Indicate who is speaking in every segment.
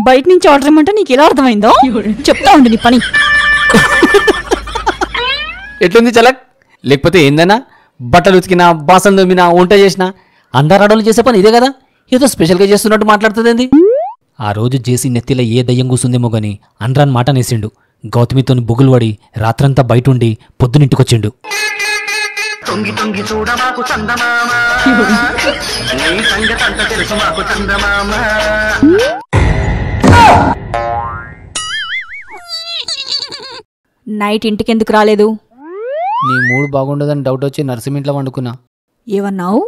Speaker 1: బయట నుంచి ఆర్డర్ ఇమ్మంటే నీకు ఎలా అర్థమైందో చెప్తా ఉండు నీ పని.
Speaker 2: ఎట్లుంది చలక్? లేకపోతే ఏందన్నా, బట్టలు ఉతికినా, బాసన దొమ్మినా, వంట చేసినా అందరు ఆడవాళ్ళు చేసే పని ఇదే కదా. ఏదో స్పెషల్గా చేస్తున్నట్టు మాట్లాడుతుందేంది? ఆ రోజు చేసి నెత్తిలో ఏ దయ్యం కూసుందేమో గాని అనరాని మాట నేసిండు. గౌతమితోని బొగులు పడి రాత్రంతా బయటుండి పొద్దునింటికొచ్చిండు.
Speaker 1: నైట్ ఇంటికెందుకు రాలేదు?
Speaker 2: నీ మూడు బాగుండదని డౌట్ వచ్చి నర్సింట్లో వండుకున్నా.
Speaker 1: ఏమన్నావు?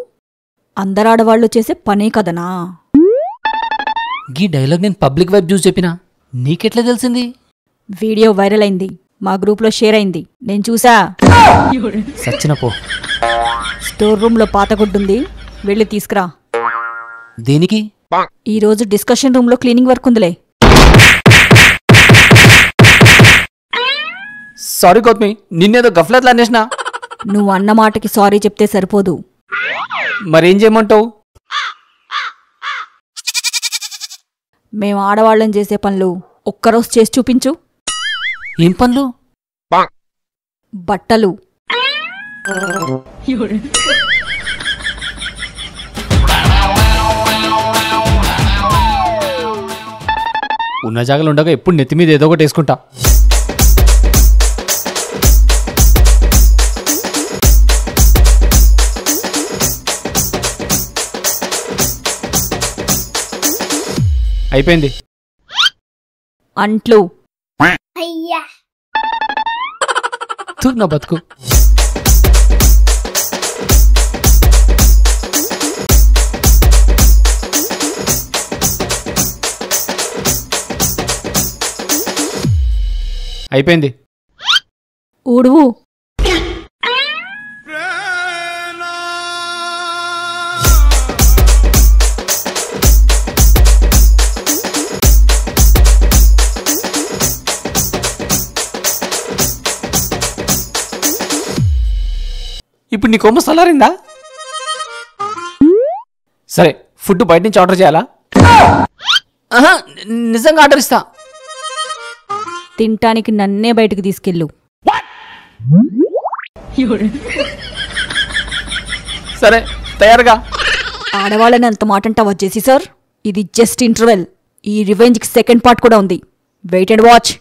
Speaker 1: అందరు ఆడవాళ్ళు చేసే పనే కదనా?
Speaker 2: గీ డైలాగ్ నేను పబ్లిక్ వైపు చూసి చెప్పినా, నీకెట్లా తెలిసింది?
Speaker 1: వీడియో వైరల్ అయింది, మా గ్రూప్లో షేర్ అయింది, నేను చూసా.
Speaker 2: సచ్చినపో.
Speaker 1: స్టోర్ రూమ్లో పాతగుడ్డుంది, వెళ్ళి తీసుకురా.
Speaker 2: దేనికి?
Speaker 1: ఈరోజు డిస్కషన్ రూమ్లో క్లీనింగ్ వర్క్ ఉందిలే.
Speaker 2: సారీ గౌతమి, నిన్నేదో గఫ్లత్లా అనేసినా.
Speaker 1: నువ్వు అన్న మాటకి సారీ చెప్తే సరిపోదు.
Speaker 2: మరేం చేయమంటావు?
Speaker 1: మేము ఆడవాళ్ళం చేసే పనులు ఒక్కరోజు చేసి చూపించు.
Speaker 2: ఏం పనులు?
Speaker 1: బట్టలు.
Speaker 2: ఉన్న జాగలు ఉండగా ఎప్పుడు నెత్తి మీద ఏదో ఒకటి వేసుకుంటా. అయిపోయింది.
Speaker 1: అంట్లు.
Speaker 2: నా బతుకు. అయిపోయింది.
Speaker 1: ఊడువు.
Speaker 2: ఇప్పుడు నీ కొమ్మ సలారిందా? సరే, ఫుడ్ బయట నుంచి ఆర్డర్ చేయాలా? నిజంగా ఆర్డర్ ఇస్తా.
Speaker 1: తింటానికి నన్నే బయటకు తీసుకెళ్ళు.
Speaker 2: సరే, తయారుగా.
Speaker 1: ఆడవాళ్ళని అంత మాట అంటా వచ్చేసి సార్, ఇది జస్ట్ ఇంటర్వెల్. ఈ రివెంజ్కి సెకండ్ పార్ట్ కూడా ఉంది. Wait and watch.